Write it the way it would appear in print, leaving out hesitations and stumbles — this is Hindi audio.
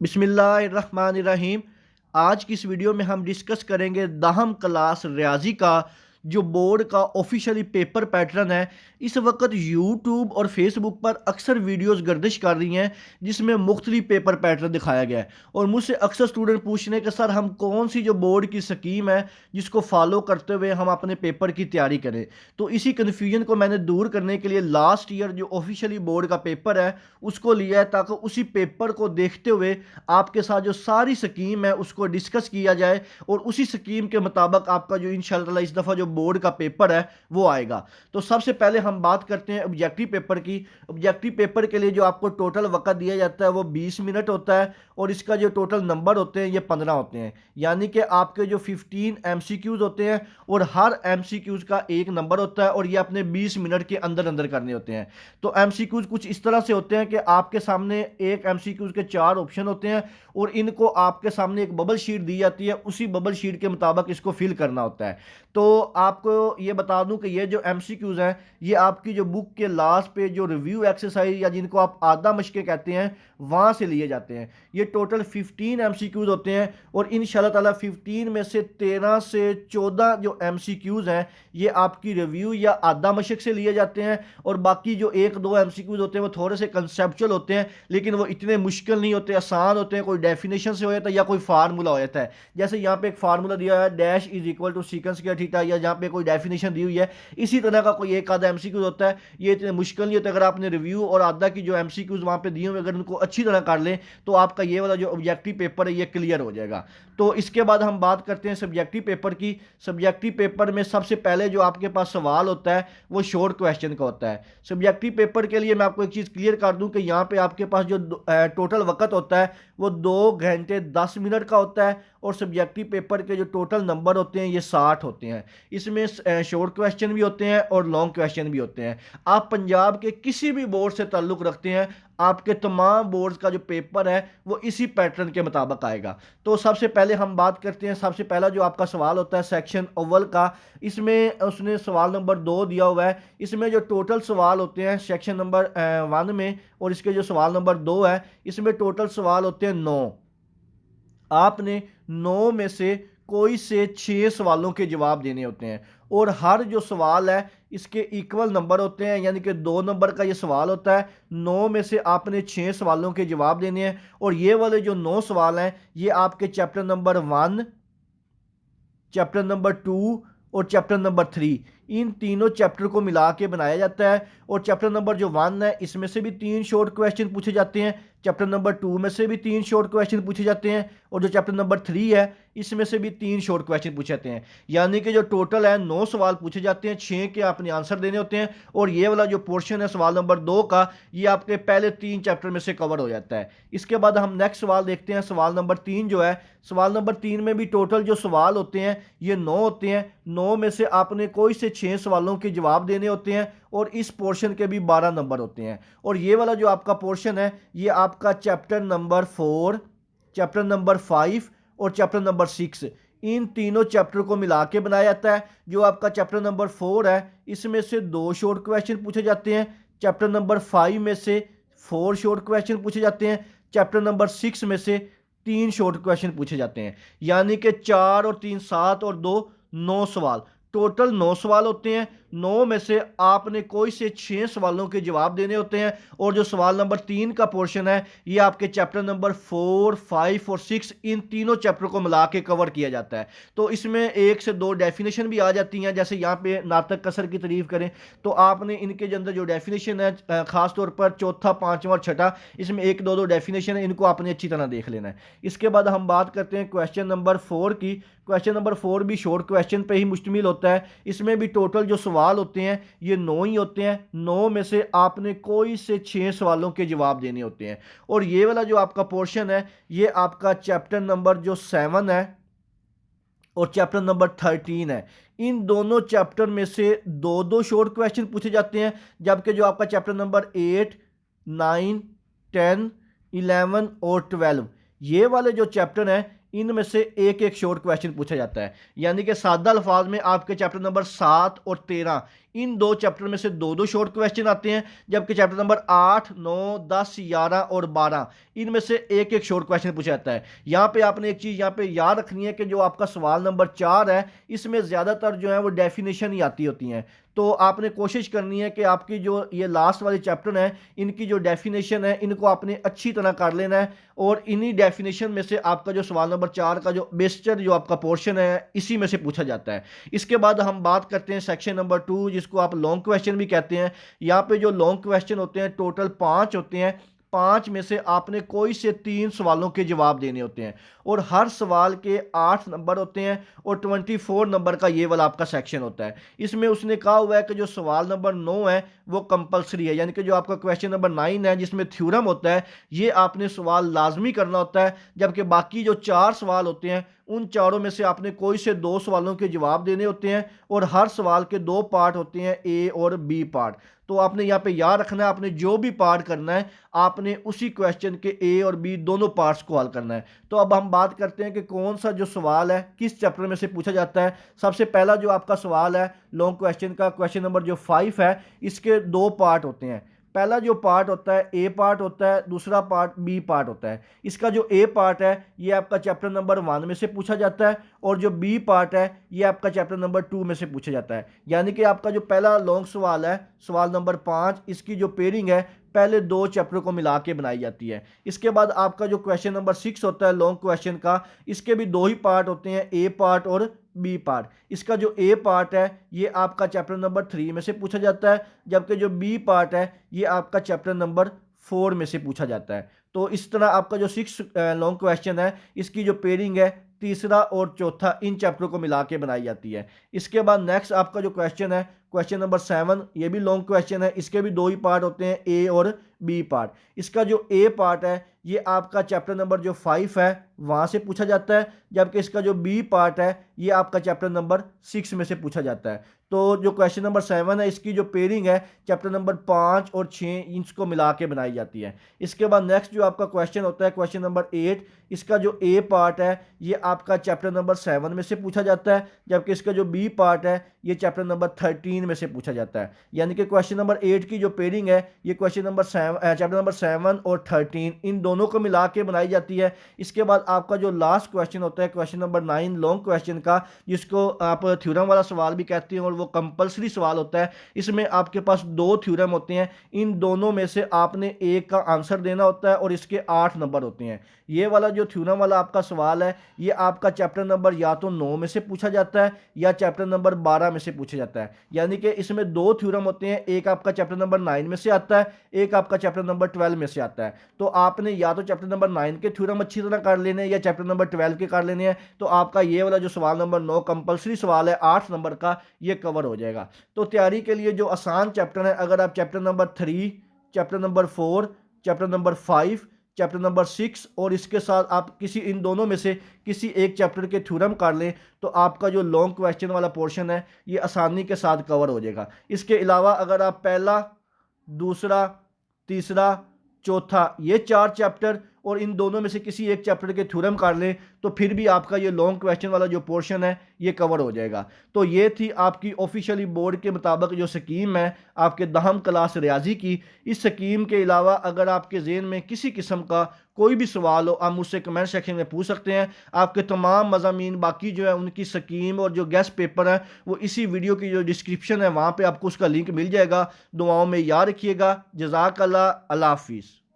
बिस्मिल्लाहिर्रहमानिर्रहीम। आज की इस वीडियो में हम डिस्कस करेंगे 10वीं क्लास रियाजी का जो बोर्ड का ऑफिशियली पेपर पैटर्न है। इस वक्त यूट्यूब और फेसबुक पर अक्सर वीडियोस गर्दिश कर रही हैं जिसमें मुख्तलिफ पेपर पैटर्न दिखाया गया है और मुझसे अक्सर स्टूडेंट पूछ रहे हैं कि सर हम कौन सी जो बोर्ड की स्कीम है जिसको फॉलो करते हुए हम अपने पेपर की तैयारी करें। तो इसी कन्फ्यूजन को मैंने दूर करने के लिए लास्ट ईयर जो ऑफिशियली बोर्ड का पेपर है उसको लिया है ताकि उसी पेपर को देखते हुए आपके साथ जो सारी स्कीम है उसको डिस्कस किया जाए और उसी स्कीम के मुताबिक आपका जो इंशाल्लाह इस दफ़ा जो बोर्ड का पेपर है वो आएगा। तो सबसे पहले हम बात करते हैं ऑब्जेक्टिव पेपर की। ऑब्जेक्टिव पेपर के लिए जो आपको टोटल वक्त दिया जाता है वो 20 मिनट होता है और इसका जो टोटल नंबर होते हैं ये 15 होते हैं, यानी कि आपके जो 15 एमसीक्यूज होते हैं और हर एमसीक्यूज का एक नंबर होता है और ये अपने 20 मिनट के अंदर अंदर करने होते हैं। तो एमसीक्यूज कुछ इस तरह से होते हैं कि आपके सामने एक एमसीक्यूज के 4 ऑप्शन होते हैं और इनको आपके सामने एक बबल शीट दी जाती है, उसी बबल शीट के मुताबिक इसको फिल करना होता है। तो आपको ये बता दूं कि ये जो एमसीक्यूज हैं ये आपकी जो बुक के लास्ट पे जो रिव्यू एक्सरसाइज या जिनको आप आधा मशके कहते हैं वहां से लिए जाते हैं। ये टोटल 15 एमसीक्यूज होते हैं और इंशाल्लाह ताला 15 में से 13 से 14 जो एमसीक्यूज हैं ये आपकी रिव्यू या आधा मशक से लिए जाते हैं और बाकी जो एक दो एमसीक्यूज होते हैं वो थोड़े से कंसेप्चुअल होते हैं लेकिन वो इतने मुश्किल नहीं होते, आसान होते हैं। कोई डेफिनेशन से हो जाता है या कोई फार्मूला हो जाता है, जैसे यहाँ पे एक फार्मूला दिया है dash is equal to secant square theta, या जहाँ पे कोई डेफिनेशन दी हुई है इसी तरह का कोई एक आधा एमसीक्यूज होता है। ये इतने मुश्किल नहीं होते, अगर आपने रिव्यू और आधा की जो एमसीक्यूज वहाँ पे दिए हुए अगर उनको अच्छी तरह कर लें तो आपका ये वाला जो ऑब्जेक्टिव पेपर है ये क्लियर हो जाएगा। तो इसके बाद हम बात करते हैं सब्जेक्टिव पेपर की। सब्जेक्टिव पेपर में सबसे पहले जो आपके पास सवाल होता है वो शॉर्ट क्वेश्चन का होता है। सब्जेक्टिव पेपर के लिए मैं आपको एक चीज़ क्लियर कर दूं कि यहाँ पे आपके पास जो टोटल वक्त होता है वो 2 घंटे 10 मिनट का होता है और सब्जेक्टिव पेपर के जो टोटल नंबर होते हैं ये 60 होते हैं। इसमें शॉर्ट क्वेश्चन भी होते हैं और लॉन्ग क्वेश्चन भी होते हैं। आप पंजाब के किसी भी बोर्ड से ताल्लुक़ रखते हैं, आपके तमाम बोर्ड्स का जो पेपर है वो इसी पैटर्न के मुताबिक आएगा। तो सबसे पहले हम बात करते हैं, सबसे पहला जो आपका सवाल होता है सेक्शन अव्वल का, इसमें उसने सवाल नंबर 2 दिया हुआ है। इसमें जो टोटल सवाल होते हैं सेक्शन नंबर 1 में और इसके जो सवाल नंबर 2 है इसमें टोटल सवाल होते हैं 9। आपने 9 में से कोई से 6 सवालों के जवाब देने होते हैं और हर जो सवाल है इसके इक्वल नंबर होते हैं, यानी कि 2 नंबर का ये सवाल होता है। 9 में से आपने 6 सवालों के जवाब देने हैं और ये वाले जो 9 सवाल हैं ये आपके चैप्टर नंबर 1, चैप्टर नंबर 2 और चैप्टर नंबर 3, इन तीनों चैप्टर को मिला के बनाया जाता है। और चैप्टर नंबर जो 1 है इसमें से भी 3 शॉर्ट क्वेश्चन पूछे जाते हैं, चैप्टर नंबर 2 में से भी 3 शॉर्ट क्वेश्चन पूछे जाते हैं और जो चैप्टर नंबर 3 है इसमें से भी 3 शॉर्ट क्वेश्चन पूछे जाते हैं। यानी कि जो टोटल है 9 सवाल पूछे जाते हैं, 6 के आपने आंसर देने होते हैं और ये वाला जो पोर्शन है सवाल नंबर 2 का ये आपके पहले 3 चैप्टर में से कवर हो जाता है। इसके बाद हम नेक्स्ट सवाल देखते हैं, सवाल नंबर 3 जो है, सवाल नंबर 3 में भी टोटल जो सवाल होते हैं ये 9 होते हैं। 9 में से आपने कोई से 6 सवालों के जवाब देने होते हैं और इस पोर्शन के भी 12 नंबर होते हैं। और ये वाला जो आपका पोर्शन है ये आपका चैप्टर नंबर 4, चैप्टर नंबर 5 और चैप्टर नंबर 6, इन तीनों चैप्टर को मिला के बनाया जाता है। जो आपका चैप्टर नंबर 4 है इसमें से 2 शॉर्ट क्वेश्चन पूछे जाते हैं, चैप्टर नंबर 5 में से 4 शॉर्ट क्वेश्चन पूछे जाते हैं, चैप्टर नंबर 6 में से 3 शॉर्ट क्वेश्चन पूछे जाते हैं। यानी कि 4 और 3 7 और 2 9 सवाल, टोटल 9 सवाल होते हैं। 9 में से आपने कोई से 6 सवालों के जवाब देने होते हैं और जो सवाल नंबर 3 का पोर्शन है ये आपके चैप्टर नंबर 4, 5 और 6, इन तीनों चैप्टर को मिला के कवर किया जाता है। तो इसमें 1 से 2 डेफिनेशन भी आ जाती हैं, जैसे यहाँ पे नातक कसर की तारीफ करें तो आपने इनके अंदर जो डेफिनेशन है खास तौर पर चौथा, पांचवा और छठा, इसमें 1 2 2 डेफिनेशन है, इनको आपने अच्छी तरह देख लेना है। इसके बाद हम बात करते हैं क्वेश्चन नंबर 4 की। क्वेश्चन नंबर 4 भी शॉर्ट क्वेश्चन पे ही मुश्तमिल होता है। इसमें भी टोटल जो सवाल होते हैं ये 9 ही होते हैं। 9 में से आपने कोई से 6 सवालों के जवाब देने होते हैं और ये वाला जो आपका पोर्शन है ये आपका चैप्टर नंबर जो 7 है और चैप्टर नंबर 13 है। इन दोनों चैप्टर में से 2 2 शॉर्ट क्वेश्चन पूछे जाते हैं, जबकि जो आपका चैप्टर नंबर 8, 9, 10, 11 और 12, ये वाले जो चैप्टर हैं इनमें से एक एक शॉर्ट क्वेश्चन पूछा जाता है। यानी कि सादा अल्फाज में आपके चैप्टर नंबर 7 और 13 इन दो चैप्टर में से दो दो शॉर्ट क्वेश्चन आते हैं, जबकि चैप्टर नंबर 8, 9, 10, 11 और 12 इनमें से एक एक शॉर्ट क्वेश्चन पूछा जाता है। यहाँ पे आपने एक चीज़ यहाँ पे याद रखनी है कि जो आपका सवाल नंबर 4 है इसमें ज़्यादातर जो है वो डेफिनेशन ही आती होती हैं। तो आपने कोशिश करनी है कि आपकी जो ये लास्ट वाले चैप्टर हैं इनकी जो डेफिनेशन है इनको आपने अच्छी तरह कर लेना है, और इन्हीं डेफिनेशन में से आपका जो सवाल नंबर 4 का जो बेस्टर जो आपका पोर्शन है इसी में से पूछा जाता है। इसके बाद हम बात करते हैं सेक्शन नंबर 2, जिसको आप लॉन्ग क्वेश्चन भी कहते हैं। यहाँ पे जो लॉन्ग क्वेश्चन होते हैं टोटल 5 होते हैं। 5 में से आपने कोई से 3 सवालों के जवाब देने होते हैं, और हर सवाल के 8 नंबर होते हैं और 24 नंबर का ये वाला आपका सेक्शन होता है। इसमें उसने कहा हुआ है कि जो सवाल नंबर 9 है वो कंपलसरी है, यानी कि जो आपका क्वेश्चन नंबर 9 है जिसमें थ्योरम होता है ये आपने सवाल लाजमी करना होता है, जबकि बाकी जो 4 सवाल होते हैं उन चारों में से आपने कोई से 2 सवालों के जवाब देने होते हैं, और हर सवाल के 2 पार्ट होते हैं, ए और बी पार्ट। तो आपने यहाँ पे याद रखना है, आपने जो भी पार्ट करना है आपने उसी क्वेश्चन के ए और बी दोनों पार्ट्स को हल करना है। तो अब हम बात करते हैं कि कौन सा जो सवाल है किस चैप्टर में से पूछा जाता है। सबसे पहला जो आपका सवाल है लॉन्ग क्वेश्चन का, क्वेश्चन नंबर जो 5 है, इसके 2 पार्ट होते हैं। पहला जो पार्ट होता है ए पार्ट होता है, दूसरा पार्ट बी पार्ट होता है। इसका जो ए पार्ट है ये आपका चैप्टर नंबर 1 में से पूछा जाता है, और जो बी पार्ट है ये आपका चैप्टर नंबर 2 में से पूछा जाता है। यानी कि आपका जो पहला लॉन्ग सवाल है सवाल नंबर 5, इसकी जो पेयरिंग है पहले 2 चैप्टर को मिला के बनाई जाती है। इसके बाद आपका जो क्वेश्चन नंबर 6 होता है लॉन्ग क्वेश्चन का, इसके भी 2 ही पार्ट होते हैं, ए पार्ट और बी पार्ट। इसका जो ए पार्ट है ये आपका चैप्टर नंबर 3 में से पूछा जाता है, जबकि जो बी पार्ट है ये आपका चैप्टर नंबर 4 में से पूछा जाता है। तो इस तरह आपका जो 6 लॉन्ग क्वेश्चन है इसकी जो पेयरिंग है तीसरा और चौथा इन चैप्टरों को मिला के बनाई जाती है। इसके बाद नेक्स्ट आपका जो क्वेश्चन है क्वेश्चन नंबर 7, ये भी लॉन्ग क्वेश्चन है, इसके भी 2 ही पार्ट होते हैं, ए और बी पार्ट। इसका जो ए पार्ट है ये आपका चैप्टर नंबर जो 5 है वहाँ से पूछा जाता है, जबकि इसका जो बी पार्ट है ये आपका चैप्टर नंबर 6 में से पूछा जाता है। तो जो क्वेश्चन नंबर 7 है इसकी जो पेयरिंग है चैप्टर नंबर 5 और 6 इसको मिला के बनाई जाती है। इसके बाद नेक्स्ट जो आपका क्वेश्चन होता है क्वेश्चन नंबर 8, इसका जो ए पार्ट है ये आपका चैप्टर नंबर 7 में से पूछा जाता है, जबकि इसका जो बी पार्ट है ये चैप्टर नंबर 13 में से पूछा जाता है। यानी कि क्वेश्चन नंबर 8 की जो पेयरिंग है ये क्वेश्चन नंबर चैप्टर नंबर 7 और 13 इन दोनों को मिला के बनाई जाती है। इसके बाद आपका जो लास्ट क्वेश्चन होता है क्वेश्चन नंबर 9 लॉन्ग क्वेश्चन का, जिसको आप थ्योरम वाला सवाल भी कहते हैं और वो कंपलसरी सवाल होता है। इसमें आपके पास 2 थ्योरम होते हैं, इन दोनों में से आपने एक का आंसर देना होता है और इसके 8 नंबर होते हैं। ये वाला जो थ्योरम वाला आपका सवाल है ये आपका चैप्टर नंबर या तो 9 में से पूछा जाता है या चैप्टर नंबर 12 में से पूछा जाता है। यानी कि इसमें 2 थ्योरम होते हैं, एक आपका चैप्टर नंबर 9 में से आता है, एक आपका चैप्टर नंबर 12 में से आता है। तो आपने या तो चैप्टर नंबर 9 के थ्योरम अच्छी तरह कर लेने हैं या चैप्टर नंबर 12 के कर लेने हैं, तो आपका ये वाला जो सवाल नंबर 9 कंपलसरी सवाल है 8 नंबर का, ये कवर हो जाएगा। तो तैयारी के लिए जो आसान चैप्टर है, अगर आप chapter number 3, chapter number 4, chapter number 5, chapter number 6 और इसके साथ आप किसी इन दोनों में से किसी एक चैप्टर के थ्योरम कर लें तो आपका जो लॉन्ग क्वेश्चन वाला पोर्शन है ये आसानी के साथ कवर हो जाएगा। इसके अलावा अगर आप पहला, दूसरा, तीसरा, चौथा ये 4 चैप्टर और इन दोनों में से किसी एक चैप्टर के थ्योरम कर लें तो फिर भी आपका ये लॉन्ग क्वेश्चन वाला जो पोर्शन है ये कवर हो जाएगा। तो ये थी आपकी ऑफिशियली बोर्ड के मुताबिक जो स्कीम है आपके दहम क्लास रियाजी की। इस स्कीम के अलावा अगर आपके ज़हन में किसी किस्म का कोई भी सवाल हो आप मुझसे कमेंट सेक्शन में पूछ सकते हैं। आपके तमाम मज़ामीन बाकी जो है उनकी स्कीम और जो गेस्ट पेपर है वो इसी वीडियो की जो डिस्क्रिप्शन है वहाँ पर आपको उसका लिंक मिल जाएगा। दुआओं में याद रखिएगा। जज़ाकल्लाह, अल्लाह हाफिज़।